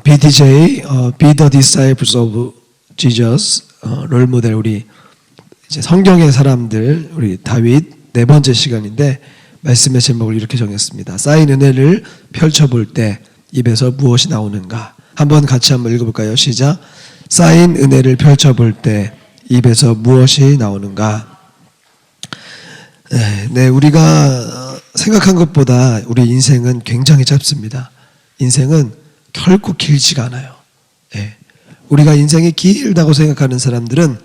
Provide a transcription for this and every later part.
BDJ, Be the Disciples of Jesus, 롤모델 우리 이제 성경의 사람들, 우리 다윗 네 번째 시간인데 말씀의 제목을 이렇게 정했습니다. 쌓인 은혜를 펼쳐볼 때 입에서 무엇이 나오는가? 한번 같이 한번 읽어볼까요? 시작. 쌓인 은혜를 펼쳐볼 때 입에서 무엇이 나오는가? 네, 우리가 생각한 것보다 우리 인생은 굉장히 짧습니다. 인생은 결코 길지가 않아요. 네. 우리가 인생이 길다고 생각하는 사람들은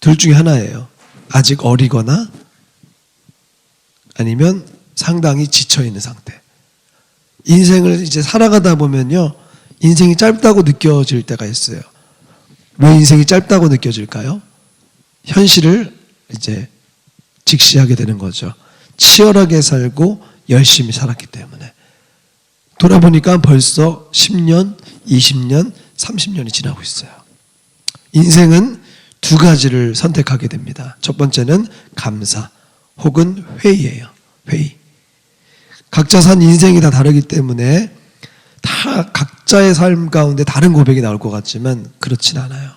둘 중에 하나예요. 아직 어리거나 아니면 상당히 지쳐있는 상태. 인생을 이제 살아가다 보면요, 인생이 짧다고 느껴질 때가 있어요. 왜 인생이 짧다고 느껴질까요? 현실을 이제 직시하게 되는 거죠. 치열하게 살고 열심히 살았기 때문에. 돌아보니까 벌써 10년, 20년, 30년이 지나고 있어요. 인생은 두 가지를 선택하게 됩니다. 첫 번째는 감사 혹은 회의예요. 회의. 각자 산 인생이 다 다르기 때문에 다 각자의 삶 가운데 다른 고백이 나올 것 같지만 그렇진 않아요.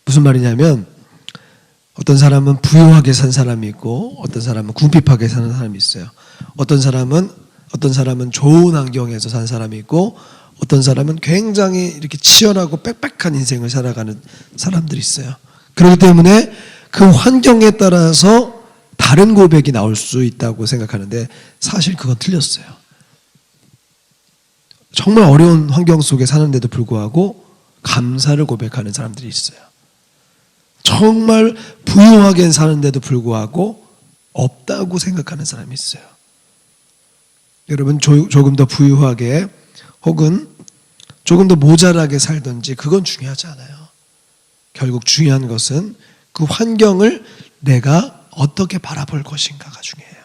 무슨 말이냐면 어떤 사람은 부유하게 산 사람이 있고 어떤 사람은 궁핍하게 사는 사람이 있어요. 어떤 사람은 좋은 환경에서 산 사람이 있고 어떤 사람은 굉장히 이렇게 치열하고 빽빽한 인생을 살아가는 사람들이 있어요. 그렇기 때문에 그 환경에 따라서 다른 고백이 나올 수 있다고 생각하는데 사실 그건 틀렸어요. 정말 어려운 환경 속에 사는데도 불구하고 감사를 고백하는 사람들이 있어요. 정말 부유하게 사는데도 불구하고 없다고 생각하는 사람이 있어요. 여러분 조금 더 부유하게 혹은 조금 더 모자라게 살든지 그건 중요하지 않아요. 결국 중요한 것은 그 환경을 내가 어떻게 바라볼 것인가가 중요해요.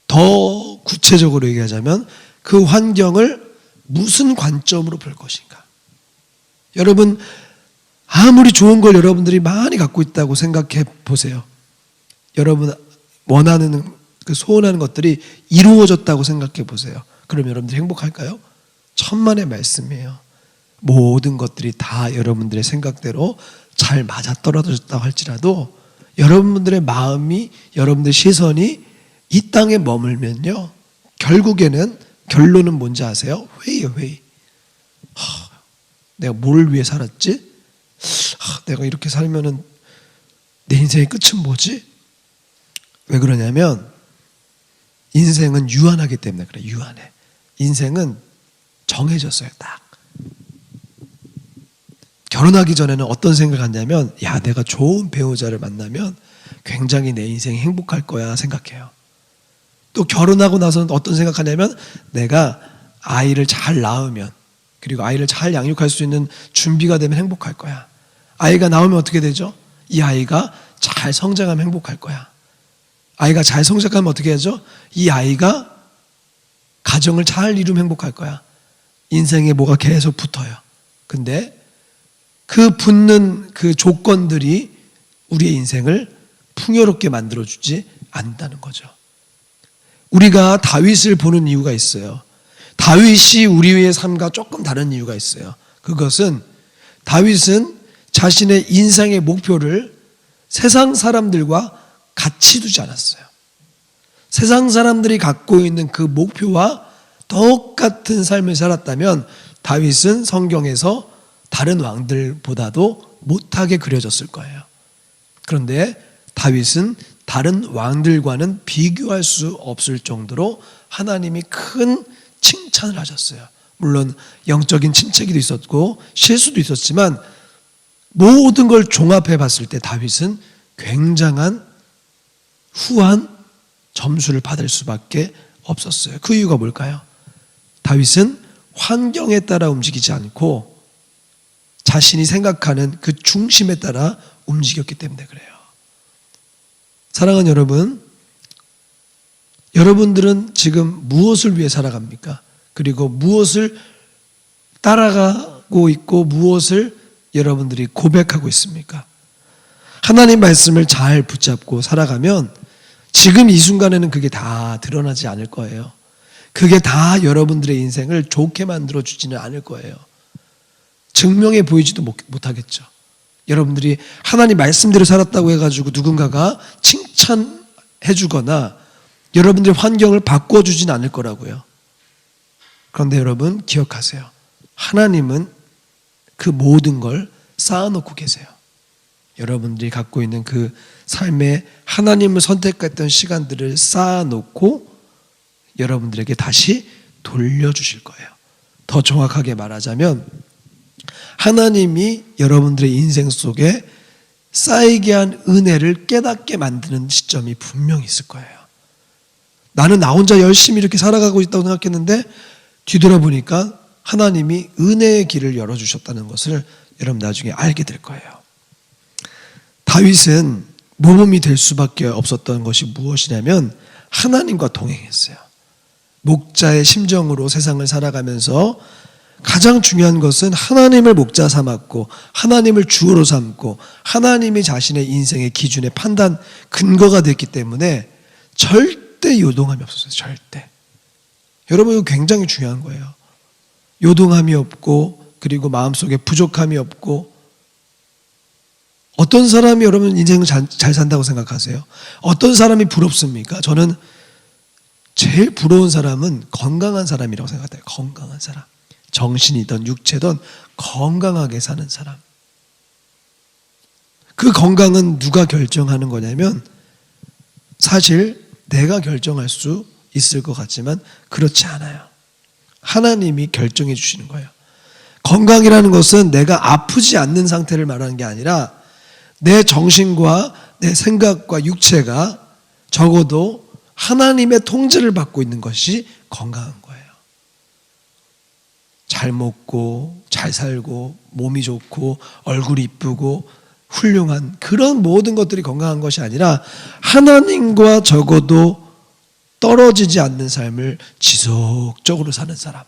더 구체적으로 얘기하자면 그 환경을 무슨 관점으로 볼 것인가. 여러분 아무리 좋은 걸 여러분들이 많이 갖고 있다고 생각해 보세요. 여러분 원하는 그 소원하는 것들이 이루어졌다고 생각해 보세요. 그럼 여러분들이 행복할까요? 천만의 말씀이에요. 모든 것들이 다 여러분들의 생각대로 잘 맞아떨어졌다고 할지라도 여러분들의 마음이, 여러분들의 시선이 이 땅에 머물면요, 결국에는 결론은 뭔지 아세요? 회의예요, 회의. 내가 뭘 위해 살았지? 내가 이렇게 살면은 내 인생의 끝은 뭐지? 왜 그러냐면 인생은 유한하기 때문에 그래. 유한해. 인생은 정해졌어요. 딱. 결혼하기 전에는 어떤 생각을 갖냐면 야, 내가 좋은 배우자를 만나면 굉장히 내 인생이 행복할 거야 생각해요. 또 결혼하고 나서는 어떤 생각하냐면 내가 아이를 잘 낳으면, 그리고 아이를 잘 양육할 수 있는 준비가 되면 행복할 거야. 아이가 나오면 어떻게 되죠? 이 아이가 잘 성장하면 행복할 거야. 아이가 잘 성장하면 어떻게 하죠? 이 아이가 가정을 잘 이루면 행복할 거야. 인생에 뭐가 계속 붙어요. 근데 그 붙는 그 조건들이 우리의 인생을 풍요롭게 만들어주지 않는다는 거죠. 우리가 다윗을 보는 이유가 있어요. 다윗이 우리의 삶과 조금 다른 이유가 있어요. 그것은 다윗은 자신의 인생의 목표를 세상 사람들과 같이 두지 않았어요. 세상 사람들이 갖고 있는 그 목표와 똑같은 삶을 살았다면 다윗은 성경에서 다른 왕들보다도 못하게 그려졌을 거예요. 그런데 다윗은 다른 왕들과는 비교할 수 없을 정도로 하나님이 큰 칭찬을 하셨어요. 물론 영적인 침체기도 있었고 실수도 있었지만 모든 걸 종합해 봤을 때 다윗은 굉장한 후한 점수를 받을 수밖에 없었어요. 그 이유가 뭘까요? 다윗은 환경에 따라 움직이지 않고 자신이 생각하는 그 중심에 따라 움직였기 때문에 그래요. 사랑하는 여러분, 여러분들은 지금 무엇을 위해 살아갑니까? 그리고 무엇을 따라가고 있고 무엇을 여러분들이 고백하고 있습니까? 하나님 말씀을 잘 붙잡고 살아가면 지금 이 순간에는 그게 다 드러나지 않을 거예요. 그게 다 여러분들의 인생을 좋게 만들어 주지는 않을 거예요. 증명해 보이지도 못하겠죠. 여러분들이 하나님 말씀대로 살았다고 해가지고 누군가가 칭찬해 주거나 여러분들의 환경을 바꿔주진 않을 거라고요. 그런데 여러분 기억하세요. 하나님은 그 모든 걸 쌓아놓고 계세요. 여러분들이 갖고 있는 그 삶에 하나님을 선택했던 시간들을 쌓아놓고 여러분들에게 다시 돌려주실 거예요. 더 정확하게 말하자면 하나님이 여러분들의 인생 속에 쌓이게 한 은혜를 깨닫게 만드는 시점이 분명히 있을 거예요. 나는 나 혼자 열심히 이렇게 살아가고 있다고 생각했는데 뒤돌아보니까 하나님이 은혜의 길을 열어주셨다는 것을 여러분 나중에 알게 될 거예요. 다윗은 모범이 될 수밖에 없었던 것이 무엇이냐면 하나님과 동행했어요. 목자의 심정으로 세상을 살아가면서 가장 중요한 것은 하나님을 목자 삼았고 하나님을 주어로 삼고 하나님이 자신의 인생의 기준의 판단 근거가 됐기 때문에 절대 요동함이 없었어요. 절대. 여러분 이거 굉장히 중요한 거예요. 요동함이 없고 그리고 마음속에 부족함이 없고 어떤 사람이 여러분 인생을 잘 산다고 생각하세요? 어떤 사람이 부럽습니까? 저는 제일 부러운 사람은 건강한 사람이라고 생각해요. 건강한 사람. 정신이든 육체든 건강하게 사는 사람. 그 건강은 누가 결정하는 거냐면 사실 내가 결정할 수 있을 것 같지만 그렇지 않아요. 하나님이 결정해 주시는 거예요. 건강이라는 것은 내가 아프지 않는 상태를 말하는 게 아니라 내 정신과 내 생각과 육체가 적어도 하나님의 통제를 받고 있는 것이 건강한 거예요. 잘 먹고 잘 살고 몸이 좋고 얼굴이 이쁘고 훌륭한 그런 모든 것들이 건강한 것이 아니라 하나님과 적어도 떨어지지 않는 삶을 지속적으로 사는 사람.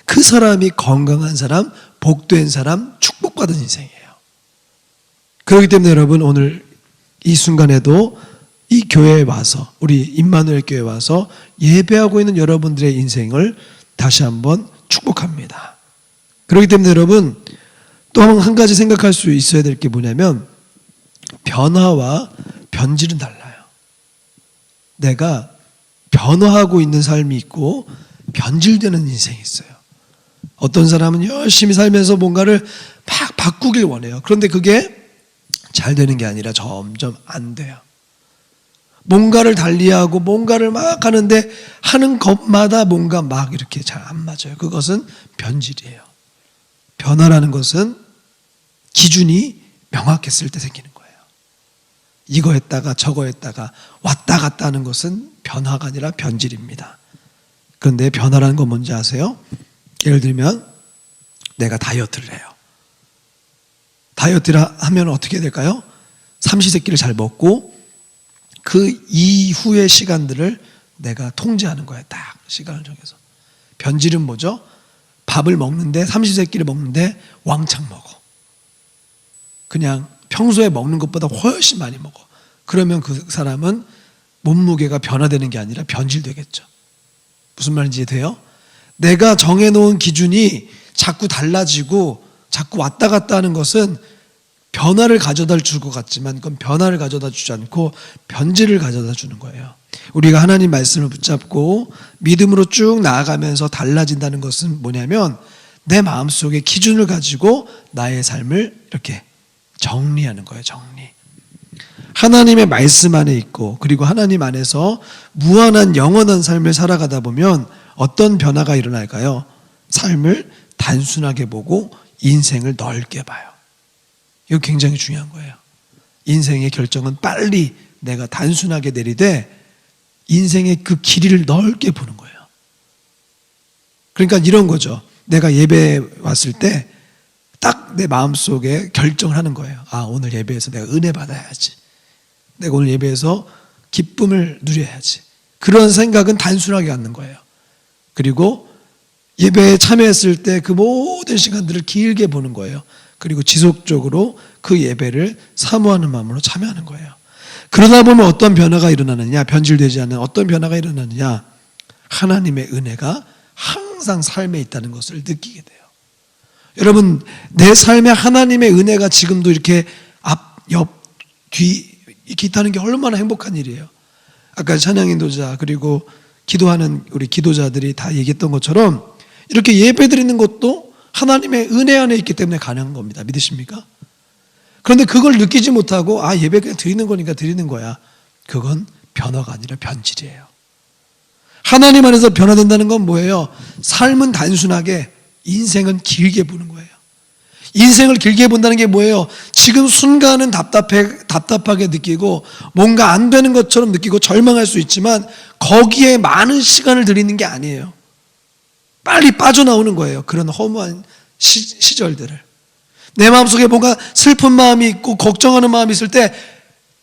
그 사람이 건강한 사람, 복된 사람, 축복받은 인생이에요. 그렇기 때문에 여러분 오늘 이 순간에도 이 교회에 와서 우리 임마누엘 교회에 와서 예배하고 있는 여러분들의 인생을 다시 한번 축복합니다. 그렇기 때문에 여러분 또 한 가지 생각할 수 있어야 될 게 뭐냐면 변화와 변질은 달라요. 내가 변화하고 있는 삶이 있고 변질되는 인생이 있어요. 어떤 사람은 열심히 살면서 뭔가를 막 바꾸길 원해요. 그런데 그게 잘 되는 게 아니라 점점 안 돼요. 뭔가를 달리하고 뭔가를 막 하는데 하는 것마다 뭔가 막 이렇게 잘 안 맞아요. 그것은 변질이에요. 변화라는 것은 기준이 명확했을 때 생기는 거예요. 이거 했다가 저거 했다가 왔다 갔다 하는 것은 변화가 아니라 변질입니다. 그런데 변화라는 건 뭔지 아세요? 예를 들면 내가 다이어트를 해요. 다이어트를 하면 어떻게 될까요? 삼시세끼를 잘 먹고 그 이후의 시간들을 내가 통제하는 거예요. 딱 시간을 정해서. 변질은 뭐죠? 밥을 먹는데 삼시세끼를 먹는데 왕창 먹어. 그냥 평소에 먹는 것보다 훨씬 많이 먹어. 그러면 그 사람은 몸무게가 변화되는 게 아니라 변질되겠죠. 무슨 말인지 돼요? 내가 정해놓은 기준이 자꾸 달라지고 자꾸 왔다 갔다 하는 것은 변화를 가져다 줄 것 같지만 그건 변화를 가져다 주지 않고 변질을 가져다 주는 거예요. 우리가 하나님 말씀을 붙잡고 믿음으로 쭉 나아가면서 달라진다는 것은 뭐냐면 내 마음속에 기준을 가지고 나의 삶을 이렇게 정리하는 거예요. 정리. 하나님의 말씀 안에 있고 그리고 하나님 안에서 무한한 영원한 삶을 살아가다 보면 어떤 변화가 일어날까요? 삶을 단순하게 보고 인생을 넓게 봐요. 이거 굉장히 중요한 거예요. 인생의 결정은 빨리 내가 단순하게 내리되 인생의 그 길이를 넓게 보는 거예요. 그러니까 이런 거죠. 내가 예배에 왔을 때 딱 내 마음속에 결정을 하는 거예요. 아, 오늘 예배에서 내가 은혜 받아야지. 내가 오늘 예배에서 기쁨을 누려야지. 그런 생각은 단순하게 갖는 거예요. 그리고 예배에 참여했을 때 그 모든 시간들을 길게 보는 거예요. 그리고 지속적으로 그 예배를 사모하는 마음으로 참여하는 거예요. 그러다 보면 어떤 변화가 일어나느냐, 변질되지 않는 어떤 변화가 일어나느냐, 하나님의 은혜가 항상 삶에 있다는 것을 느끼게 돼요. 여러분, 내 삶에 하나님의 은혜가 지금도 이렇게 앞, 옆, 뒤 이렇게 있다는 게 얼마나 행복한 일이에요. 아까 찬양 인도자 그리고 기도하는 우리 기도자들이 다 얘기했던 것처럼 이렇게 예배 드리는 것도 하나님의 은혜 안에 있기 때문에 가능한 겁니다. 믿으십니까? 그런데 그걸 느끼지 못하고 예배 그냥 드리는 거니까 드리는 거야. 그건 변화가 아니라 변질이에요. 하나님 안에서 변화된다는 건 뭐예요? 삶은 단순하게, 인생은 길게 보는 거예요. 인생을 길게 본다는 게 뭐예요? 지금 순간은 답답하게 느끼고 뭔가 안 되는 것처럼 느끼고 절망할 수 있지만 거기에 많은 시간을 들이는 게 아니에요. 빨리 빠져나오는 거예요. 그런 허무한 시절들을. 내 마음속에 뭔가 슬픈 마음이 있고 걱정하는 마음이 있을 때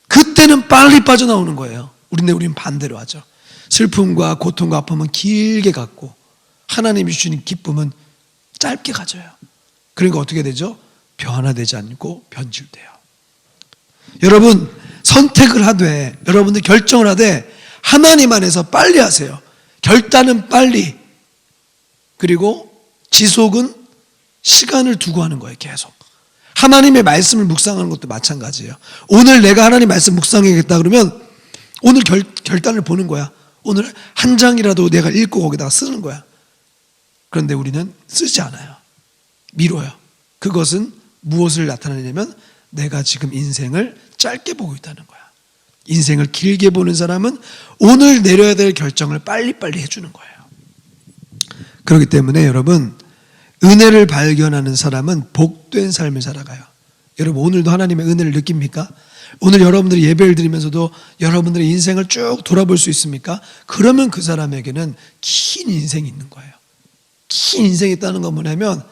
그때는 빨리 빠져나오는 거예요. 우리는 반대로 하죠. 슬픔과 고통과 아픔은 길게 갖고 하나님이 주시는 기쁨은 짧게 가져요. 그러니까 어떻게 되죠? 변화되지 않고 변질돼요. 여러분, 선택을 하되, 여러분들 결정을 하되 하나님 안에서 빨리 하세요. 결단은 빨리. 그리고 지속은 시간을 두고 하는 거예요. 계속. 하나님의 말씀을 묵상하는 것도 마찬가지예요. 오늘 내가 하나님 말씀 묵상해야겠다 그러면 오늘 결단을 보는 거야. 오늘 한 장이라도 내가 읽고 거기다가 쓰는 거야. 그런데 우리는 쓰지 않아요. 미뤄요. 그것은 무엇을 나타내냐면 내가 지금 인생을 짧게 보고 있다는 거야. 인생을 길게 보는 사람은 오늘 내려야 될 결정을 빨리빨리 해주는 거예요. 그렇기 때문에 여러분, 은혜를 발견하는 사람은 복된 삶을 살아가요. 여러분, 오늘도 하나님의 은혜를 느낍니까? 오늘 여러분들이 예배를 드리면서도 여러분들의 인생을 쭉 돌아볼 수 있습니까? 그러면 그 사람에게는 긴 인생이 있는 거예요. 긴 인생이 있다는 건 뭐냐면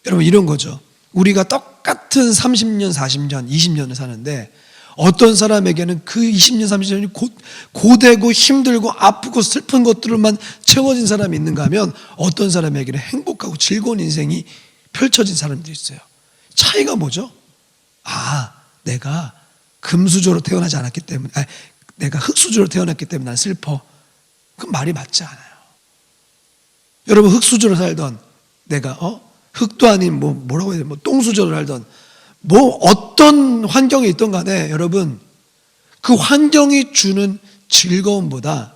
여러분, 이런 거죠. 우리가 똑같은 30년, 40년, 20년을 사는데 어떤 사람에게는 그 20년, 30년이 고되고 힘들고 아프고 슬픈 것들로만 채워진 사람이 있는가 하면 어떤 사람에게는 행복하고 즐거운 인생이 펼쳐진 사람들이 있어요. 차이가 뭐죠? 내가 금수저로 태어나지 않았기 때문에, 내가 흙수저로 태어났기 때문에 난 슬퍼. 그건 말이 맞지 않아요. 여러분, 흙수저로 살던 내가 흙도 아닌 뭐라고 해야 돼? 똥수저로 살던 어떤 환경에 있던 간에 여러분, 그 환경이 주는 즐거움보다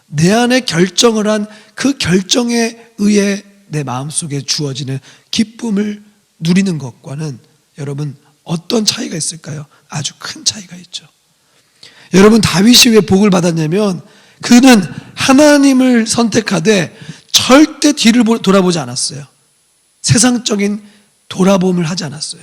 내 안에 결정을 한 그 결정에 의해 내 마음속에 주어지는 기쁨을 누리는 것과는 여러분 어떤 차이가 있을까요? 아주 큰 차이가 있죠. 여러분, 다윗이 왜 복을 받았냐면 그는 하나님을 선택하되 절대 뒤를 돌아보지 않았어요. 세상적인 돌아봄을 하지 않았어요.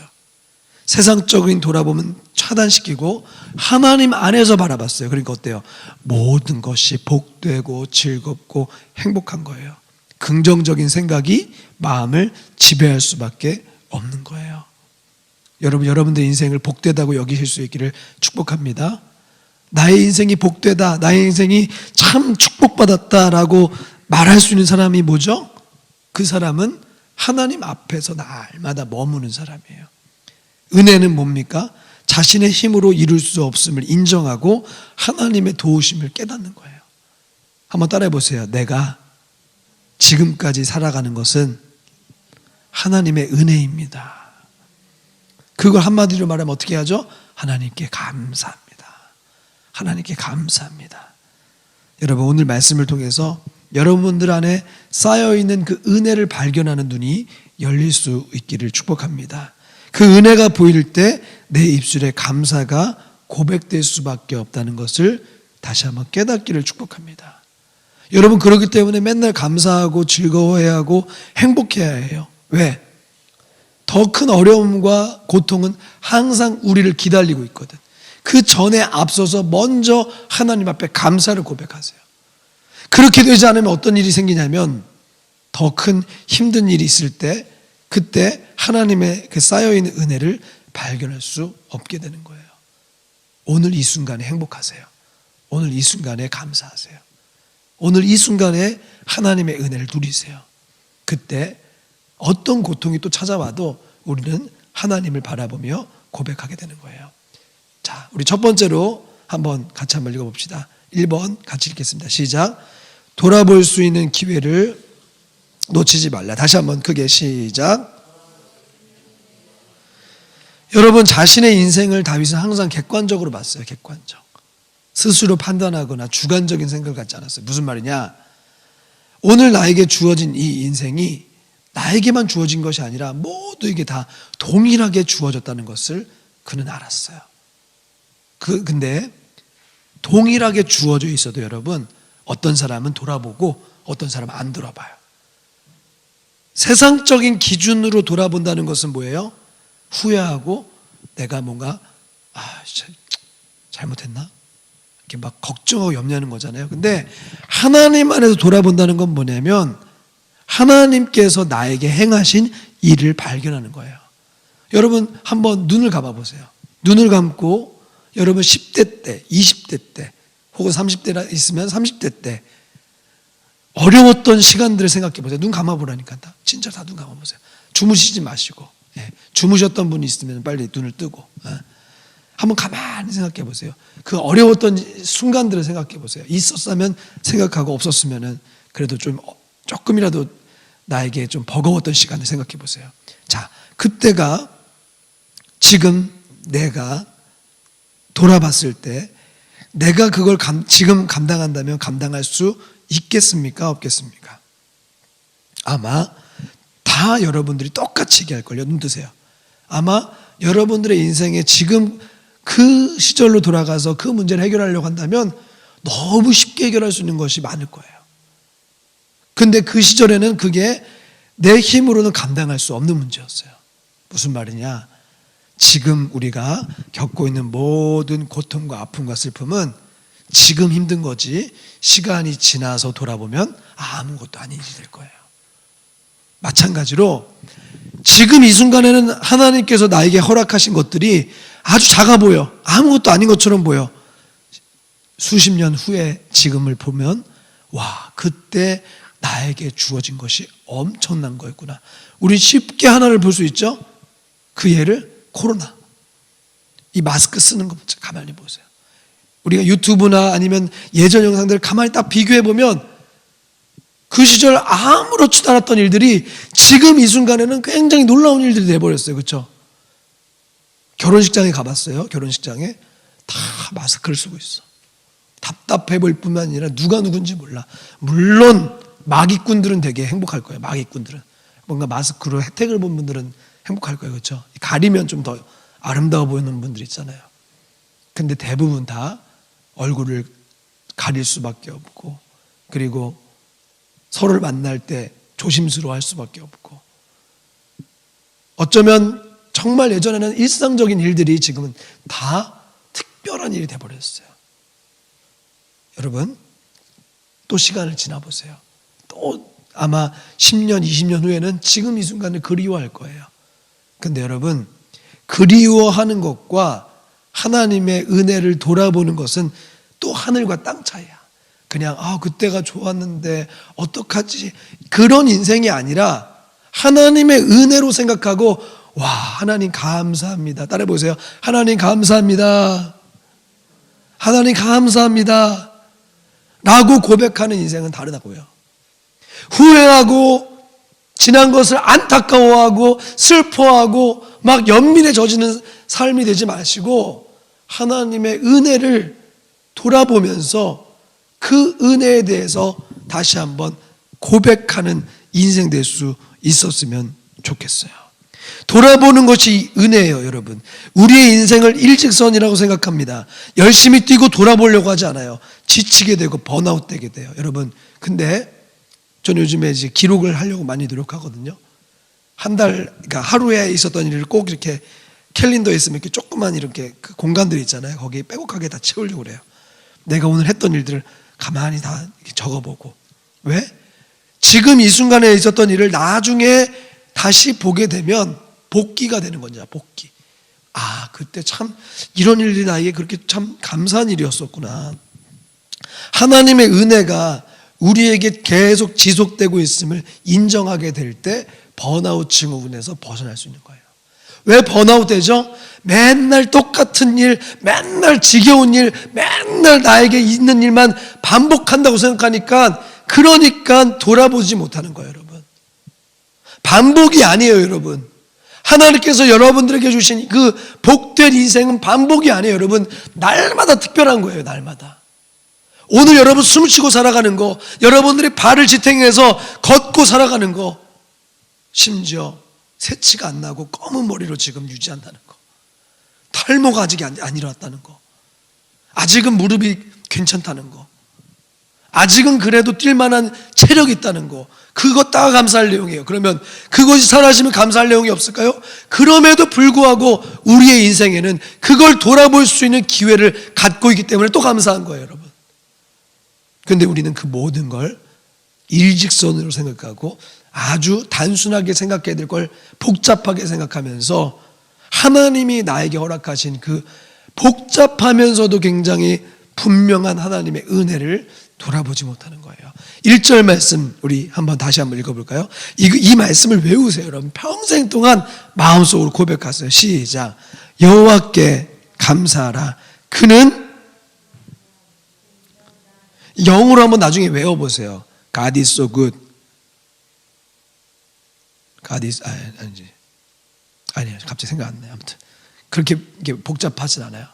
세상적인 돌아봄은 차단시키고 하나님 안에서 바라봤어요. 그러니까 어때요? 모든 것이 복되고 즐겁고 행복한 거예요. 긍정적인 생각이 마음을 지배할 수밖에 없는 거예요. 여러분들 인생을 복되다고 여기실 수 있기를 축복합니다. 나의 인생이 복되다, 나의 인생이 참 축복받았다라고 말할 수 있는 사람이 뭐죠? 그 사람은 하나님 앞에서 날마다 머무는 사람이에요. 은혜는 뭡니까? 자신의 힘으로 이룰 수 없음을 인정하고 하나님의 도우심을 깨닫는 거예요. 한번 따라해 보세요. 내가 지금까지 살아가는 것은 하나님의 은혜입니다. 그걸 한마디로 말하면 어떻게 하죠? 하나님께 감사합니다. 하나님께 감사합니다. 여러분, 오늘 말씀을 통해서 여러분들 안에 쌓여있는 그 은혜를 발견하는 눈이 열릴 수 있기를 축복합니다. 그 은혜가 보일 때 내 입술에 감사가 고백될 수밖에 없다는 것을 다시 한번 깨닫기를 축복합니다. 여러분, 그렇기 때문에 맨날 감사하고 즐거워해야 하고 행복해야 해요. 왜? 더 큰 어려움과 고통은 항상 우리를 기다리고 있거든. 그 전에 앞서서 먼저 하나님 앞에 감사를 고백하세요. 그렇게 되지 않으면 어떤 일이 생기냐면 더 큰 힘든 일이 있을 때 그때 하나님의 그 쌓여있는 은혜를 발견할 수 없게 되는 거예요. 오늘 이 순간에 행복하세요. 오늘 이 순간에 감사하세요. 오늘 이 순간에 하나님의 은혜를 누리세요. 그때 어떤 고통이 또 찾아와도 우리는 하나님을 바라보며 고백하게 되는 거예요. 자, 우리 첫 번째로 한번 같이 한번 읽어봅시다. 1번 같이 읽겠습니다. 시작. 돌아볼 수 있는 기회를 놓치지 말라. 다시 한번 크게 시작. 여러분, 자신의 인생을 다윗은 항상 객관적으로 봤어요. 객관적. 스스로 판단하거나 주관적인 생각을 갖지 않았어요. 무슨 말이냐? 오늘 나에게 주어진 이 인생이 나에게만 주어진 것이 아니라 모두에게 다 동일하게 주어졌다는 것을 그는 알았어요. 근데 동일하게 주어져 있어도 여러분, 어떤 사람은 돌아보고 어떤 사람은 안 돌아봐요. 세상적인 기준으로 돌아본다는 것은 뭐예요? 후회하고 내가 뭔가 잘못했나? 이렇게 막 걱정하고 염려하는 거잖아요. 근데 하나님 안에서 돌아본다는 건 뭐냐면 하나님께서 나에게 행하신 일을 발견하는 거예요. 여러분 한번 눈을 감아 보세요. 눈을 감고 여러분 10대 때, 20대 때 혹은 30대나 있으면 30대 때 어려웠던 시간들을 생각해 보세요. 눈 감아 보라니까. 진짜 다 눈 감아 보세요. 주무시지 마시고. 주무셨던 분이 있으면 빨리 눈을 뜨고 한번 가만히 생각해 보세요. 그 어려웠던 순간들을 생각해 보세요. 있었으면 생각하고 없었으면 그래도 좀 조금이라도 나에게 좀 버거웠던 시간을 생각해 보세요. 자, 그때가 지금 내가 돌아봤을 때 내가 그걸 지금 감당한다면 감당할 수 있겠습니까? 없겠습니까? 아마 다 여러분들이 똑같이 얘기할걸요. 눈 뜨세요. 아마 여러분들의 인생에 지금 그 시절로 돌아가서 그 문제를 해결하려고 한다면 너무 쉽게 해결할 수 있는 것이 많을 거예요. 근데 그 시절에는 그게 내 힘으로는 감당할 수 없는 문제였어요. 무슨 말이냐? 지금 우리가 겪고 있는 모든 고통과 아픔과 슬픔은 지금 힘든 거지 시간이 지나서 돌아보면 아무것도 아닌 일이 될 거예요. 마찬가지로 지금 이 순간에는 하나님께서 나에게 허락하신 것들이 아주 작아 보여. 아무것도 아닌 것처럼 보여. 수십 년 후에 지금을 보면 와, 그때 나에게 주어진 것이 엄청난 거였구나. 우리 쉽게 하나를 볼 수 있죠? 그 예를 코로나. 이 마스크 쓰는 거 가만히 보세요. 우리가 유튜브나 아니면 예전 영상들을 가만히 딱 비교해 보면 그 시절 아무렇지도 않았던 일들이 지금 이 순간에는 굉장히 놀라운 일들이 돼버렸어요. 그렇죠? 결혼식장에 가봤어요. 결혼식장에 다 마스크를 쓰고 있어. 답답해 보일 뿐만 아니라 누가 누군지 몰라. 물론 마기꾼들은 되게 행복할 거예요. 마기꾼들은 뭔가 마스크로 혜택을 본 분들은 행복할 거예요. 그렇죠? 가리면 좀 더 아름다워 보이는 분들 있잖아요. 근데 대부분 다 얼굴을 가릴 수밖에 없고, 그리고 서로를 만날 때 조심스러워 할 수밖에 없고, 어쩌면 정말 예전에는 일상적인 일들이 지금은 다 특별한 일이 돼버렸어요. 여러분, 또 시간을 지나보세요. 또 아마 10년, 20년 후에는 지금 이 순간을 그리워할 거예요. 근데 여러분, 그리워하는 것과 하나님의 은혜를 돌아보는 것은 또 하늘과 땅 차이야. 그냥 그때가 좋았는데 어떡하지, 그런 인생이 아니라 하나님의 은혜로 생각하고 와, 하나님 감사합니다. 따라해 보세요. 하나님 감사합니다. 하나님 감사합니다 라고 고백하는 인생은 다르다고요. 후회하고 지난 것을 안타까워하고 슬퍼하고 막 연민에 젖이는 삶이 되지 마시고 하나님의 은혜를 돌아보면서 그 은혜에 대해서 다시 한번 고백하는 인생 될 수 있었으면 좋겠어요. 돌아보는 것이 은혜예요, 여러분. 우리의 인생을 일직선이라고 생각합니다. 열심히 뛰고 돌아보려고 하지 않아요. 지치게 되고 번아웃 되게 돼요. 여러분, 근데 저는 요즘에 이제 기록을 하려고 많이 노력하거든요. 그러니까 하루에 있었던 일을 꼭 이렇게 캘린더에 있으면 이렇게 조그만 이렇게 그 공간들이 있잖아요. 거기에 빼곡하게 다 채우려고 그래요. 내가 오늘 했던 일들을 가만히 다 이렇게 적어보고. 왜? 지금 이 순간에 있었던 일을 나중에 다시 보게 되면 복기가 되는 거냐, 복기. 그때 참 이런 일이 나에게 그렇게 참 감사한 일이었었구나. 하나님의 은혜가 우리에게 계속 지속되고 있음을 인정하게 될 때 번아웃 증후군에서 벗어날 수 있는 거예요. 왜 번아웃 되죠? 맨날 똑같은 일, 맨날 지겨운 일, 맨날 나에게 있는 일만 반복한다고 생각하니까 그러니까 돌아보지 못하는 거예요, 여러분. 반복이 아니에요, 여러분. 하나님께서 여러분들에게 주신 그 복된 인생은 반복이 아니에요, 여러분. 날마다 특별한 거예요, 날마다. 오늘 여러분 숨쉬고 살아가는 거, 여러분들이 발을 지탱해서 걷고 살아가는 거, 심지어 새치가 안 나고 검은 머리로 지금 유지한다는 거, 탈모가 아직 안 일어났다는 거, 아직은 무릎이 괜찮다는 거, 아직은 그래도 뛸 만한 체력이 있다는 거, 그것 다 감사할 내용이에요. 그러면 그것이 사라지면 감사할 내용이 없을까요? 그럼에도 불구하고 우리의 인생에는 그걸 돌아볼 수 있는 기회를 갖고 있기 때문에 또 감사한 거예요, 여러분. 그런데 우리는 그 모든 걸 일직선으로 생각하고 아주 단순하게 생각해야 될 걸 복잡하게 생각하면서 하나님이 나에게 허락하신 그 복잡하면서도 굉장히 분명한 하나님의 은혜를 돌아보지 못하는 거예요. 1절 말씀 우리 다시 한번 읽어볼까요? 이 말씀을 외우세요, 여러분. 평생 동안 마음속으로 고백하세요. 시작. 여호와께 감사하라. 그는, 영어로 한번 나중에 외워보세요. God is so good. God is, 아니에요. 갑자기 생각 안 나요. 아무튼 그렇게 복잡하진 않아요.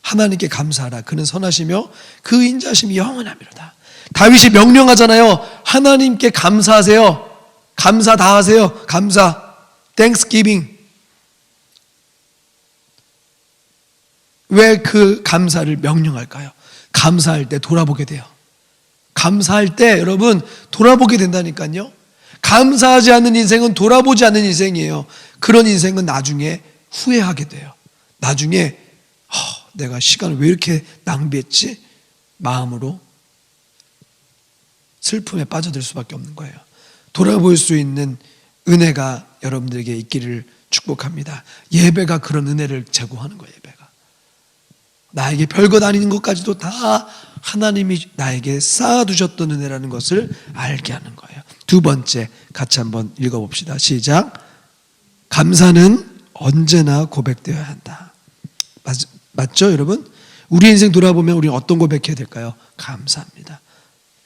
하나님께 감사하라. 그는 선하시며 그 인자심이 영원하미로다. 다윗이 명령하잖아요. 하나님께 감사하세요. 감사 다 하세요. 감사. Thanksgiving. 왜 그 감사를 명령할까요? 감사할 때 돌아보게 돼요. 감사할 때 여러분 돌아보게 된다니까요. 감사하지 않는 인생은 돌아보지 않는 인생이에요. 그런 인생은 나중에 후회하게 돼요. 나중에 내가 시간을 왜 이렇게 낭비했지? 마음으로 슬픔에 빠져들 수밖에 없는 거예요. 돌아볼 수 있는 은혜가 여러분들에게 있기를 축복합니다. 예배가 그런 은혜를 제공하는 거예요. 예배가 나에게 별것 아닌 것까지도 다 하나님이 나에게 쌓아두셨던 은혜라는 것을 알게 하는 거예요. 두 번째 같이 한번 읽어봅시다. 시작. 감사는 언제나 고백되어야 한다. 맞죠, 여러분? 우리 인생 돌아보면 우리는 어떤 고백해야 될까요? 감사합니다.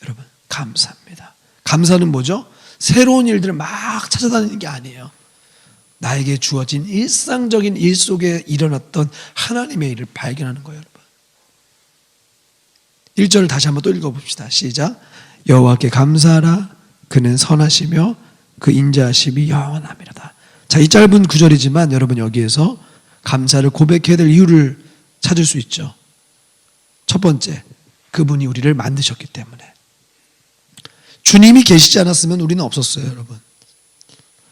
여러분, 감사합니다. 감사는 뭐죠? 새로운 일들을 막 찾아다니는 게 아니에요. 나에게 주어진 일상적인 일 속에 일어났던 하나님의 일을 발견하는 거예요, 여러분. 1절을 다시 한번 또 읽어봅시다. 시작. 여호와께 감사하라. 그는 선하시며 그 인자하심이 영원하미로다. 자, 이 짧은 구절이지만 여러분 여기에서 감사를 고백해야 될 이유를 찾을 수 있죠. 첫 번째, 그분이 우리를 만드셨기 때문에. 주님이 계시지 않았으면 우리는 없었어요, 여러분.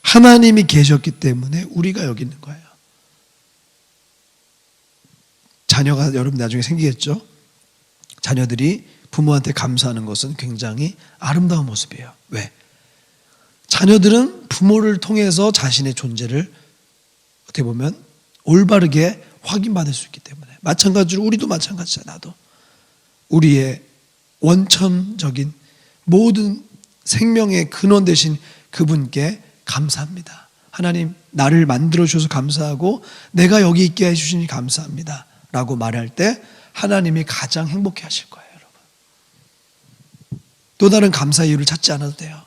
하나님이 계셨기 때문에 우리가 여기 있는 거예요. 자녀가 여러분 나중에 생기겠죠? 자녀들이 부모한테 감사하는 것은 굉장히 아름다운 모습이에요. 왜? 자녀들은 부모를 통해서 자신의 존재를 어떻게 보면 올바르게 확인받을 수 있기 때문에. 마찬가지로 우리도 마찬가지야. 나도 우리의 원천적인 모든 생명의 근원 되신 그분께 감사합니다. 하나님, 나를 만들어 주셔서 감사하고 내가 여기 있게 해주시니 감사합니다 라고 말할 때 하나님이 가장 행복해 하실 거예요, 여러분. 또 다른 감사 이유를 찾지 않아도 돼요.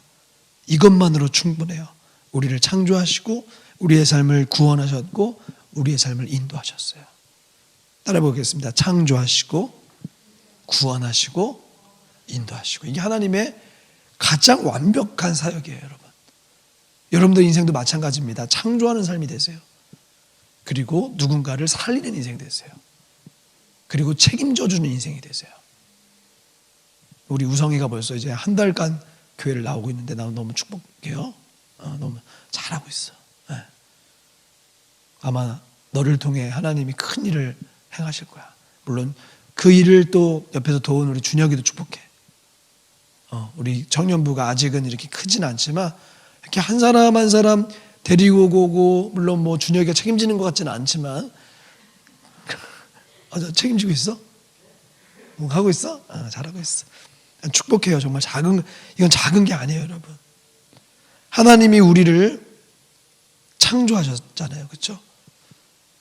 이것만으로 충분해요. 우리를 창조하시고 우리의 삶을 구원하셨고 우리의 삶을 인도하셨어요. 따라 보겠습니다. 창조하시고 구원하시고 인도하시고. 이게 하나님의 가장 완벽한 사역이에요, 여러분. 여러분들 인생도 마찬가지입니다. 창조하는 삶이 되세요. 그리고 누군가를 살리는 인생이 되세요. 그리고 책임져주는 인생이 되세요. 우리 우성이가 벌써 이제 한 달간 교회를 나오고 있는데 나 너무 축복해요. 너무 잘하고 있어. 네. 아마 너를 통해 하나님이 큰 일을 행하실 거야. 물론 그 일을 또 옆에서 도운 우리 준혁이도 축복해. 우리 청년부가 아직은 이렇게 크진 않지만 이렇게 한 사람 한 사람 데리고 오고, 물론 뭐 준혁이가 책임지는 것 같지는 않지만 책임지고 있어? 하고 있어? 잘하고 있어. 축복해요. 정말 이건 작은 게 아니에요, 여러분. 하나님이 우리를 창조하셨잖아요, 그렇죠?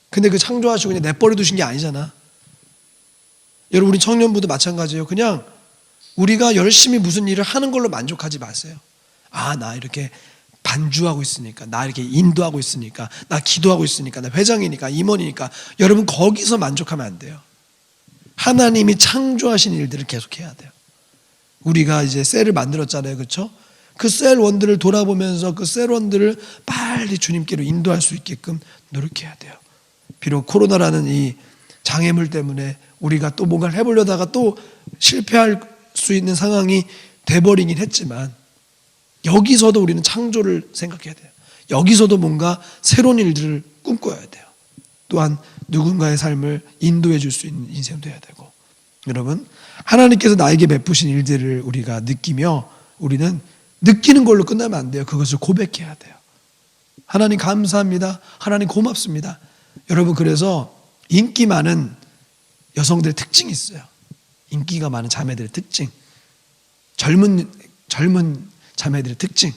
근데 그 창조하시고 그냥 내버려 두신 게 아니잖아. 여러분, 우리 청년부도 마찬가지예요. 그냥 우리가 열심히 무슨 일을 하는 걸로 만족하지 마세요. 나 이렇게 반주하고 있으니까, 나 이렇게 인도하고 있으니까, 나 기도하고 있으니까, 나 회장이니까, 임원이니까. 여러분 거기서 만족하면 안 돼요. 하나님이 창조하신 일들을 계속해야 돼요. 우리가 이제 셀을 만들었잖아요, 그렇죠? 그 셀원들을 돌아보면서 그 셀원들을 빨리 주님께로 인도할 수 있게끔 노력해야 돼요. 비록 코로나라는 이 장애물 때문에 우리가 또 뭔가를 해보려다가 또 실패할 수 있는 상황이 돼버리긴 했지만, 여기서도 우리는 창조를 생각해야 돼요. 여기서도 뭔가 새로운 일들을 꿈꿔야 돼요. 또한 누군가의 삶을 인도해 줄 수 있는 인생도 해야 되고. 여러분, 하나님께서 나에게 베푸신 일들을 우리가 느끼며, 우리는 느끼는 걸로 끝나면 안 돼요. 그것을 고백해야 돼요. 하나님 감사합니다. 하나님 고맙습니다. 여러분, 그래서 인기 많은 여성들의 특징이 있어요. 인기가 많은 자매들의 특징, 젊은 자매들의 특징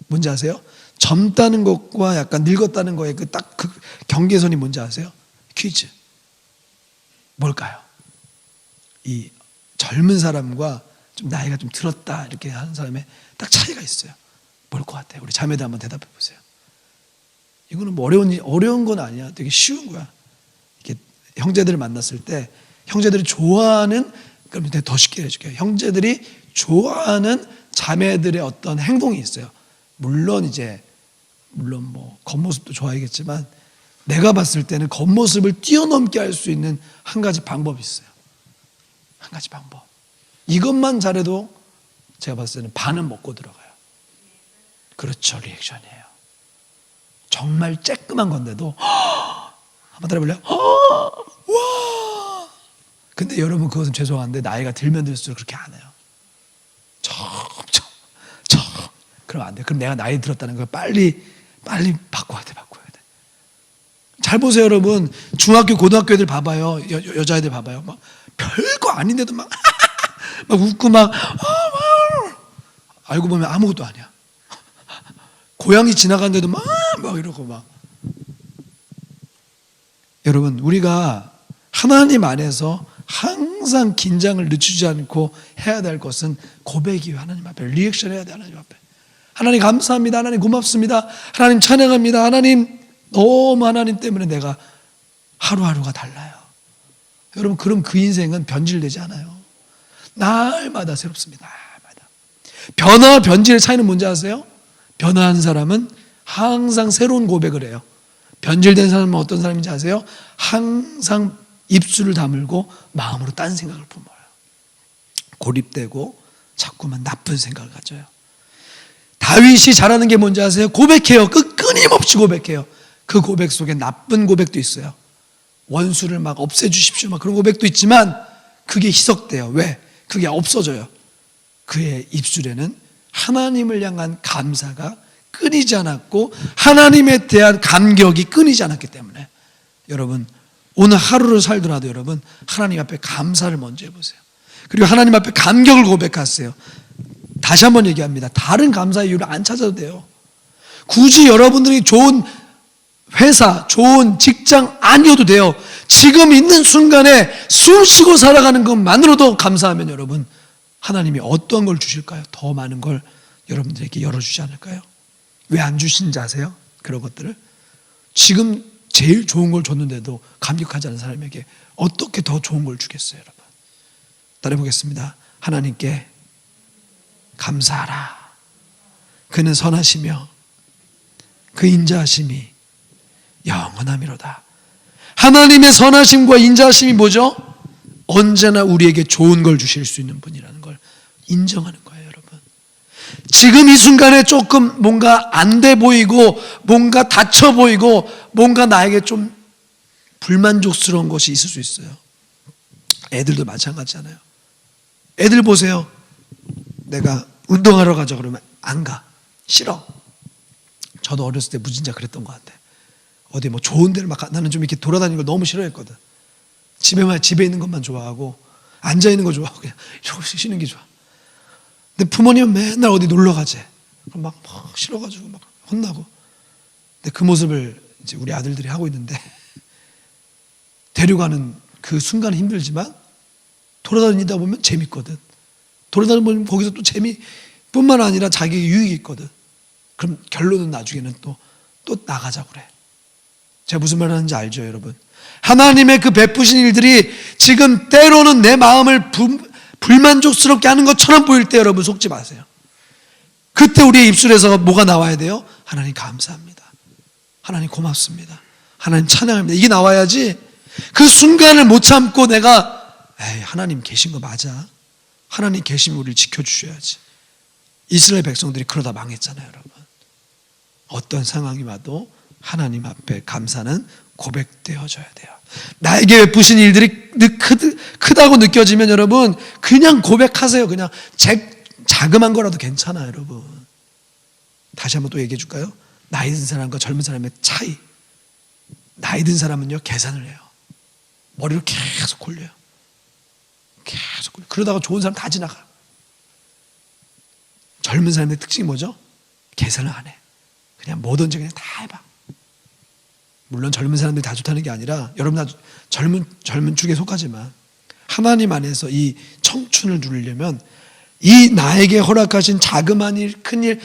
뭔지 아세요? 젊다는 것과 약간 늙었다는 거에 그 경계선이 뭔지 아세요? 퀴즈. 뭘까요? 이 젊은 사람과 좀 나이가 좀 들었다 이렇게 하는 사람의 딱 차이가 있어요. 뭘 것 같아요? 우리 자매들 한번 대답해 보세요. 이거는 뭐 어려운 건 아니야. 되게 쉬운 거야. 이렇게 형제들을 만났을 때 형제들이 좋아하는, 그럼 내가 더 쉽게 해줄게요. 형제들이 좋아하는 자매들의 어떤 행동이 있어요. 물론 뭐 겉모습도 좋아하겠지만, 내가 봤을 때는 겉모습을 뛰어넘게 할 수 있는 한 가지 방법이 있어요. 한 가지 방법. 이것만 잘해도 제가 봤을 때는 반은 먹고 들어가요. 그렇죠, 리액션이에요. 정말 쬐끄만 건데도 한번 따라해볼래요? 와! 근데 여러분, 그것은 죄송한데 나이가 들면 들수록 그렇게 안 해요. 그러면 안 돼. 그럼 내가 나이 들었다는 걸 빨리 바꿔야 돼. 잘 보세요, 여러분. 중학교, 고등학교 애들 봐봐요. 여자애들 봐봐요. 막 별거 아닌데도 막 웃고 막 알고 보면 아무것도 아니야. 고양이 지나가는데도 막 이러고 막. 여러분, 우리가 하나님 안에서 항상 긴장을 늦추지 않고 해야 될 것은 고백이에요. 하나님 앞에 리액션 해야 돼. 하나님 앞에 하나님 감사합니다. 하나님 고맙습니다. 하나님 찬양합니다. 하나님, 너무 하나님 때문에 내가 하루하루가 달라요. 여러분, 그럼 그 인생은 변질되지 않아요. 날마다 새롭습니다. 날마다. 변화와 변질의 차이는 뭔지 아세요? 변화한 사람은 항상 새로운 고백을 해요. 변질된 사람은 어떤 사람인지 아세요? 항상 입술을 다물고 마음으로 딴 생각을 품어요. 고립되고 자꾸만 나쁜 생각을 가져요. 다윗이 잘하는 게 뭔지 아세요? 고백해요. 끊임없이 고백해요. 그 고백 속에 나쁜 고백도 있어요. 원수를 막 없애주십시오, 막 그런 고백도 있지만 그게 희석돼요. 왜? 그게 없어져요. 그의 입술에는 하나님을 향한 감사가 끊이지 않았고, 하나님에 대한 감격이 끊이지 않았기 때문에. 여러분, 오늘 하루를 살더라도 여러분, 하나님 앞에 감사를 먼저 해보세요. 그리고 하나님 앞에 감격을 고백하세요. 다시 한번 얘기합니다. 다른 감사의 이유를 안 찾아도 돼요. 굳이 여러분들이 좋은 회사, 좋은 직장 아니어도 돼요. 지금 있는 순간에 숨 쉬고 살아가는 것만으로도 감사하면 여러분, 하나님이 어떤 걸 주실까요? 더 많은 걸 여러분들에게 열어주지 않을까요? 왜 안 주시는지 아세요? 그런 것들을. 지금 제일 좋은 걸 줬는데도 감격하지 않은 사람에게 어떻게 더 좋은 걸 주겠어요, 여러분? 따라해보겠습니다. 하나님께 감사하라. 그는 선하시며 그 인자하심이 영원함이로다. 하나님의 선하심과 인자하심이 뭐죠? 언제나 우리에게 좋은 걸 주실 수 있는 분이라는 걸 인정하는 거예요, 여러분. 지금 이 순간에 조금 뭔가 안 돼 보이고, 뭔가 다쳐 보이고, 뭔가 나에게 좀 불만족스러운 것이 있을 수 있어요. 애들도 마찬가지잖아요. 애들 보세요. 내가 운동하러 가자 그러면 안 가. 싫어. 저도 어렸을 때 무진자 그랬던 것 같아. 어디 뭐 좋은 데를 나는 좀 이렇게 돌아다니는 걸 너무 싫어했거든. 집에 있는 것만 좋아하고, 앉아 있는 거 좋아하고, 그냥 이러고 쉬는 게 좋아. 근데 부모님은 맨날 어디 놀러 가재. 그럼 막 싫어가지고 막 혼나고. 근데 그 모습을 이제 우리 아들들이 하고 있는데, 데려가는 그 순간은 힘들지만 돌아다니다 보면 재밌거든. 돌아다니면 거기서 또 재미뿐만 아니라 자기의 유익이 있거든. 그럼 결론은 나중에는 또 나가자고 그래. 제가 무슨 말 하는지 알죠, 여러분? 하나님의 그 베푸신 일들이 지금 때로는 내 마음을 불만족스럽게 하는 것처럼 보일 때 여러분 속지 마세요. 그때 우리의 입술에서 뭐가 나와야 돼요? 하나님 감사합니다. 하나님 고맙습니다. 하나님 찬양합니다. 이게 나와야지 그 순간을 못 참고 내가 하나님 계신 거 맞아. 하나님 계시면 우리를 지켜주셔야지. 이스라엘 백성들이 그러다 망했잖아요, 여러분. 어떤 상황이 와도 하나님 앞에 감사는 고백되어져야 돼요. 나에게 베푸신 일들이 크다고 느껴지면 여러분 그냥 고백하세요. 그냥 자그만 거라도 괜찮아요, 여러분. 다시 한번 또 얘기해 줄까요? 나이 든 사람과 젊은 사람의 차이. 나이 든 사람은요 계산을 해요. 머리를 계속 굴려요. 계속 굴려. 그러다가 좋은 사람 다 지나가. 젊은 사람의 특징이 뭐죠? 계산을 안 해. 그냥 뭐든지 그냥 다 해봐. 물론 젊은 사람들이 다 좋다는 게 아니라 여러분 다 젊은 축에 속하지만 하나님 안에서 이 청춘을 누리려면 이 나에게 허락하신 자그마한 일, 큰 일,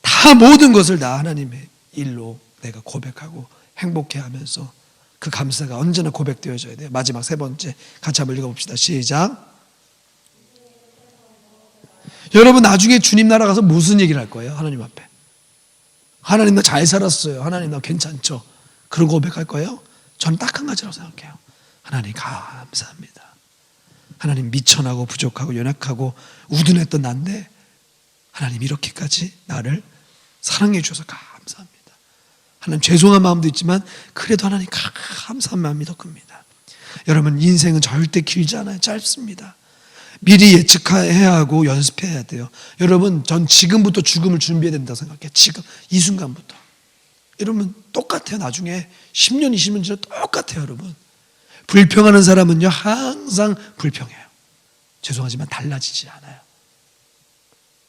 다 모든 것을 다 하나님의 일로 내가 고백하고 행복해하면서 그 감사가 언제나 고백되어져야 돼요. 마지막 세 번째 같이 한번 읽어봅시다. 시작. 여러분 나중에 주님 나라 가서 무슨 얘기를 할 거예요? 하나님 앞에. 하나님 나 잘 살았어요. 하나님 나 괜찮죠? 그런 고백할 거예요? 저는 딱 한 가지라고 생각해요. 하나님 감사합니다. 하나님 미천하고 부족하고 연약하고 우둔했던 난데 하나님 이렇게까지 나를 사랑해 주셔서 감사합니다. 하나님 죄송한 마음도 있지만 그래도 하나님 감사한 마음이 더 큽니다. 여러분 인생은 절대 길지 않아요. 짧습니다. 미리 예측해야 하고 연습해야 돼요. 여러분 전 지금부터 죽음을 준비해야 된다고 생각해요. 지금 이 순간부터. 여러분 똑같아요. 나중에 10년 20년 지나 똑같아요. 여러분 불평하는 사람은요 항상 불평해요. 죄송하지만 달라지지 않아요.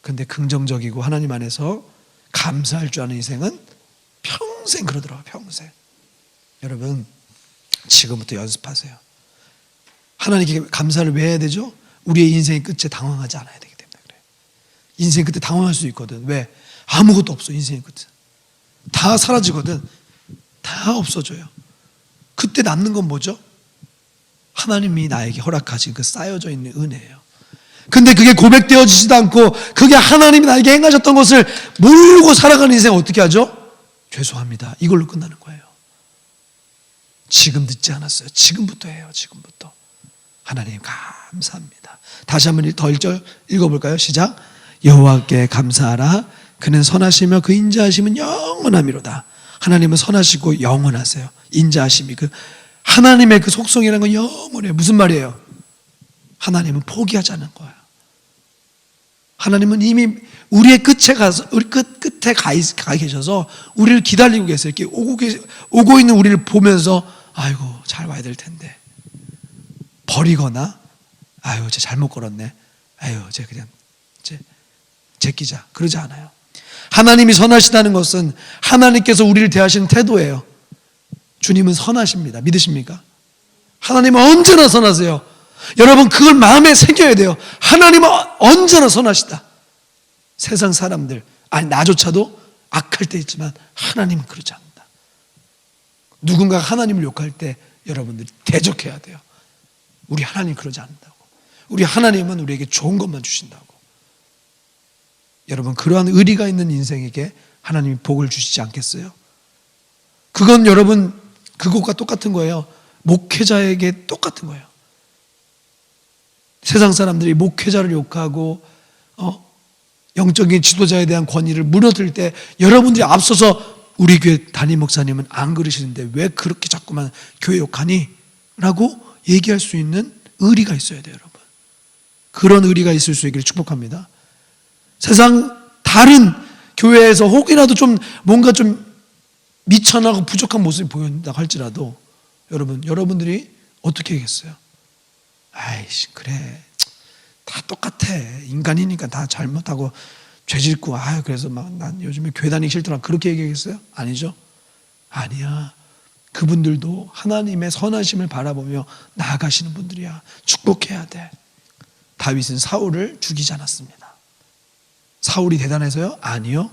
그런데 긍정적이고 하나님 안에서 감사할 줄 아는 인생은 평생 그러더라고요. 평생. 여러분 지금부터 연습하세요. 하나님께 감사를 왜 해야 되죠? 우리의 인생의 끝에 당황하지 않아야 되기 때문에 그래요. 인생 끝에 당황할 수 있거든. 왜? 아무것도 없어. 인생의 끝에 다 사라지거든. 다 없어져요. 그때 남는 건 뭐죠? 하나님이 나에게 허락하신 그 쌓여져 있는 은혜예요. 근데 그게 고백되어지지도 않고 그게 하나님이 나에게 행하셨던 것을 모르고 살아가는 인생 어떻게 하죠? 죄송합니다. 이걸로 끝나는 거예요. 지금 늦지 않았어요. 지금부터 해요. 지금부터. 하나님 감사합니다. 다시 한번 더 1절 읽어볼까요? 시작. 여호와께 감사하라. 그는 선하시며 그 인자하심은 영원함이로다. 하나님은 선하시고 영원하세요. 인자하심이 그 하나님의 그 속성이라는 건 영원해요. 무슨 말이에요? 하나님은 포기하지 않는 거예요. 하나님은 이미 우리의 끝에 가서 우리 끝에 가 계셔서 우리를 기다리고 계세요. 이렇게 오고 있는 우리를 보면서 아이고 잘 와야 될 텐데 버리거나 아유 쟤 잘못 걸었네. 아유 쟤 그냥 제끼자 그러지 않아요. 하나님이 선하시다는 것은 하나님께서 우리를 대하시는 태도예요. 주님은 선하십니다. 믿으십니까? 하나님은 언제나 선하세요. 여러분 그걸 마음에 새겨야 돼요. 하나님은 언제나 선하시다. 세상 사람들 아니 나조차도 악할 때 있지만 하나님은 그렇지 않는다. 누군가 하나님을 욕할 때 여러분들이 대적해야 돼요. 우리 하나님 그러지 않는다고. 우리 하나님은 우리에게 좋은 것만 주신다고. 여러분 그러한 의리가 있는 인생에게 하나님이 복을 주시지 않겠어요? 그건 여러분 그것과 똑같은 거예요. 목회자에게 똑같은 거예요. 세상 사람들이 목회자를 욕하고 영적인 지도자에 대한 권위를 무너뜨릴 때 여러분들이 앞서서 우리 교회 담임 목사님은 안 그러시는데 왜 그렇게 자꾸만 교회 욕하니? 라고 얘기할 수 있는 의리가 있어야 돼요. 여러분 그런 의리가 있을 수 있기를 축복합니다. 세상 다른 교회에서 혹이라도 좀 뭔가 좀 미천하고 부족한 모습이 보인다고 할지라도 여러분들이 어떻게 하겠어요? 아이씨 그래 다 똑같아. 인간이니까 다 잘못하고 죄짓고 그래서 막 난 요즘에 교회 다니기 싫더라 그렇게 얘기하겠어요? 아니죠. 아니야. 그분들도 하나님의 선하심을 바라보며 나아가시는 분들이야. 축복해야 돼. 다윗은 사울을 죽이지 않았습니다. 사울이 대단해서요? 아니요.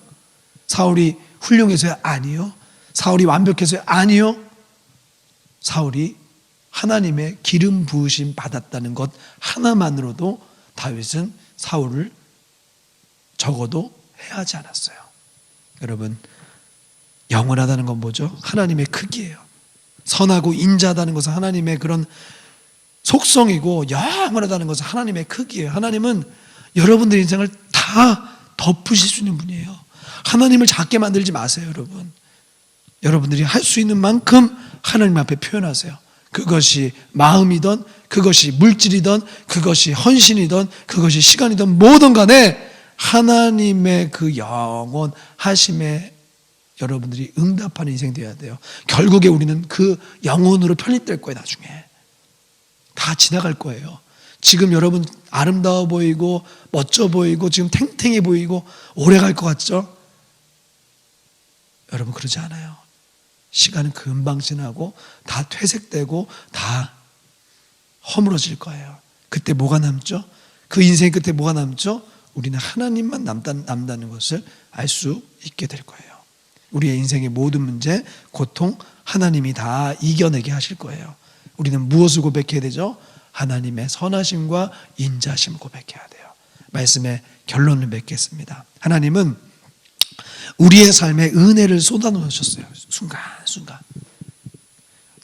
사울이 훌륭해서요? 아니요. 사울이 완벽해서요? 아니요. 사울이 하나님의 기름 부으심 받았다는 것 하나만으로도 다윗은 사울을 적어도 해하지 않았어요. 여러분, 영원하다는 건 뭐죠? 하나님의 크기예요. 선하고 인자하다는 것은 하나님의 그런 속성이고, 영원하다는 것은 하나님의 크기예요. 하나님은 여러분들의 인생을 다 덮으실 수 있는 분이에요. 하나님을 작게 만들지 마세요, 여러분. 여러분들이 할 수 있는 만큼 하나님 앞에 표현하세요. 그것이 마음이든, 그것이 물질이든, 그것이 헌신이든, 그것이 시간이든 뭐든 간에 하나님의 그 영원하심에 여러분들이 응답하는 인생 되어야 돼요. 결국에 우리는 그 영혼으로 편입될 거예요. 나중에 다 지나갈 거예요. 지금 여러분 아름다워 보이고 멋져 보이고 지금 탱탱해 보이고 오래 갈 것 같죠? 여러분 그러지 않아요. 시간은 금방 지나고 다 퇴색되고 다 허물어질 거예요. 그때 뭐가 남죠? 그 인생 끝에 뭐가 남죠? 우리는 하나님만 남다는 것을 알 수 있게 될 거예요. 우리의 인생의 모든 문제, 고통 하나님이 다 이겨내게 하실 거예요. 우리는 무엇을 고백해야 되죠? 하나님의 선하심과 인자심을 고백해야 돼요. 말씀의 결론을 맺겠습니다. 하나님은 우리의 삶에 은혜를 쏟아놓으셨어요. 순간순간.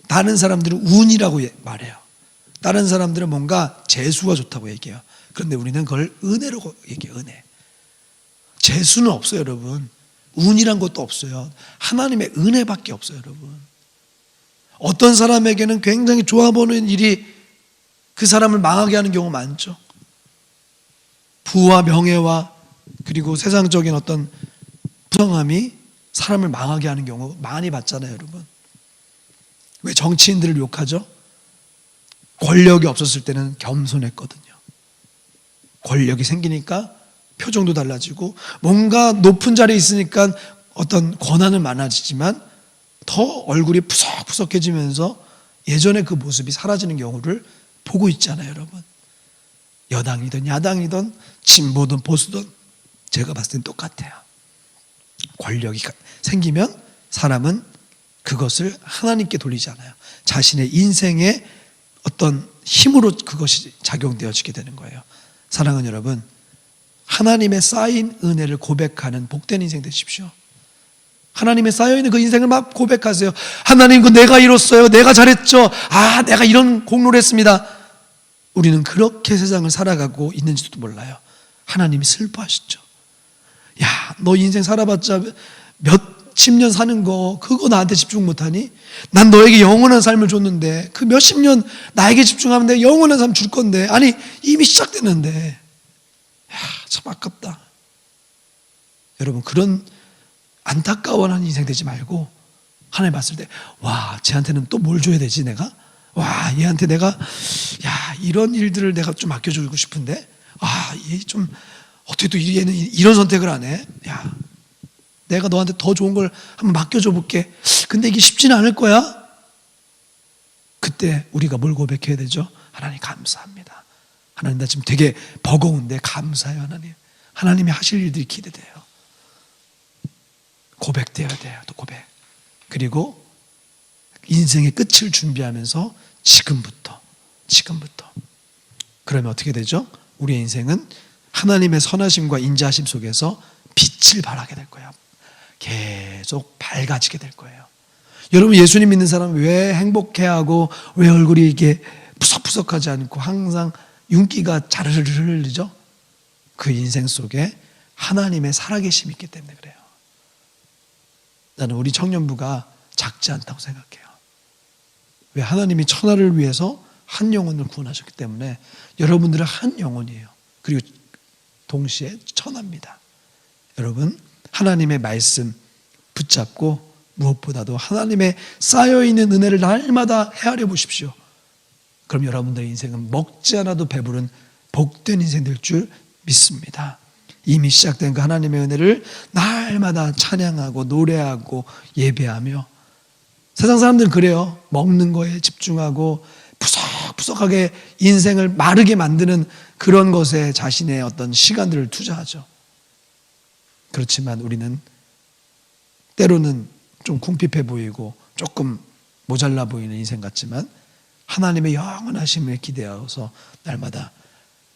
다른 사람들은 운이라고 말해요. 다른 사람들은 뭔가 재수가 좋다고 얘기해요. 그런데 우리는 그걸 은혜라고 얘기해요. 은혜. 재수는 없어요, 여러분. 운이란 것도 없어요. 하나님의 은혜밖에 없어요, 여러분. 어떤 사람에게는 굉장히 좋아 보이는 일이 그 사람을 망하게 하는 경우가 많죠. 부와 명예와 그리고 세상적인 어떤 부정함이 사람을 망하게 하는 경우 많이 봤잖아요, 여러분. 왜 정치인들을 욕하죠? 권력이 없었을 때는 겸손했거든요. 권력이 생기니까 표정도 달라지고 뭔가 높은 자리에 있으니까 어떤 권한은 많아지지만 더 얼굴이 푸석푸석해지면서 예전의 그 모습이 사라지는 경우를 보고 있잖아요, 여러분. 여당이든 야당이든 진보든 보수든 제가 봤을 땐 똑같아요. 권력이 생기면 사람은 그것을 하나님께 돌리지 않아요. 자신의 인생의 어떤 힘으로 그것이 작용되어지게 되는 거예요. 사랑하는 여러분, 하나님의 쌓인 은혜를 고백하는 복된 인생 되십시오. 하나님의 쌓여있는 그 인생을 막 고백하세요. 하나님, 그 내가 이뤘어요. 내가 잘했죠. 내가 이런 공로를 했습니다. 우리는 그렇게 세상을 살아가고 있는지도 몰라요. 하나님이 슬퍼하시죠. 야, 너 인생 살아봤자 몇십 년 사는 거 그거 나한테 집중 못하니? 난 너에게 영원한 삶을 줬는데 그 몇십 년 나에게 집중하면 내가 영원한 삶 줄 건데, 아니 이미 시작됐는데, 야, 참 아깝다. 여러분, 그런 안타까워하는 인생 되지 말고 하나님 봤을 때, 와, 쟤한테는 또 뭘 줘야 되지 내가? 와, 얘한테 내가, 야, 이런 일들을 내가 좀 맡겨주고 싶은데, 얘 좀 어떻게 또 얘는 이런 선택을 하네. 야, 내가 너한테 더 좋은 걸 한번 맡겨줘 볼게. 근데 이게 쉽지는 않을 거야. 그때 우리가 뭘 고백해야 되죠? 하나님 감사합니다. 하나님, 나 지금 되게 버거운데 감사해요. 하나님. 하나님이 하실 일들이 기대돼요. 고백되어야 돼요. 또 고백. 그리고 인생의 끝을 준비하면서 지금부터. 그러면 어떻게 되죠? 우리의 인생은 하나님의 선하심과 인자하심 속에서 빛을 발하게 될 거예요. 계속 밝아지게 될 거예요. 여러분, 예수님 믿는 사람은 왜 행복해하고 왜 얼굴이 이게 푸석푸석하지 않고 항상 윤기가 자르르 흘리죠? 그 인생 속에 하나님의 살아계심이 있기 때문에 그래요. 나는 우리 청년부가 작지 않다고 생각해요. 왜? 하나님이 천하를 위해서 한 영혼을 구원하셨기 때문에 여러분들은 한 영혼이에요. 그리고 동시에 천하입니다. 여러분, 하나님의 말씀 붙잡고 무엇보다도 하나님의 쌓여있는 은혜를 날마다 헤아려 보십시오. 그럼 여러분들의 인생은 먹지 않아도 배부른 복된 인생 될 줄 믿습니다. 이미 시작된 그 하나님의 은혜를 날마다 찬양하고 노래하고 예배하며, 세상 사람들은 그래요. 먹는 거에 집중하고 푸석푸석 섭섭하게 인생을 마르게 만드는 그런 것에 자신의 어떤 시간들을 투자하죠. 그렇지만 우리는 때로는 좀 궁핍해 보이고 조금 모자라 보이는 인생 같지만 하나님의 영원하심을 기대하여서 날마다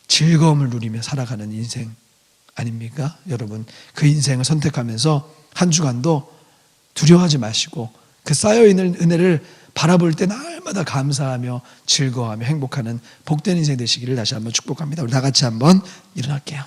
즐거움을 누리며 살아가는 인생 아닙니까? 여러분, 그 인생을 선택하면서 한 주간도 두려워하지 마시고 그 쌓여있는 은혜를 바라볼 때 날마다 감사하며 즐거워하며 행복하는 복된 인생 되시기를 다시 한번 축복합니다. 우리 다 같이 한번 일어날게요.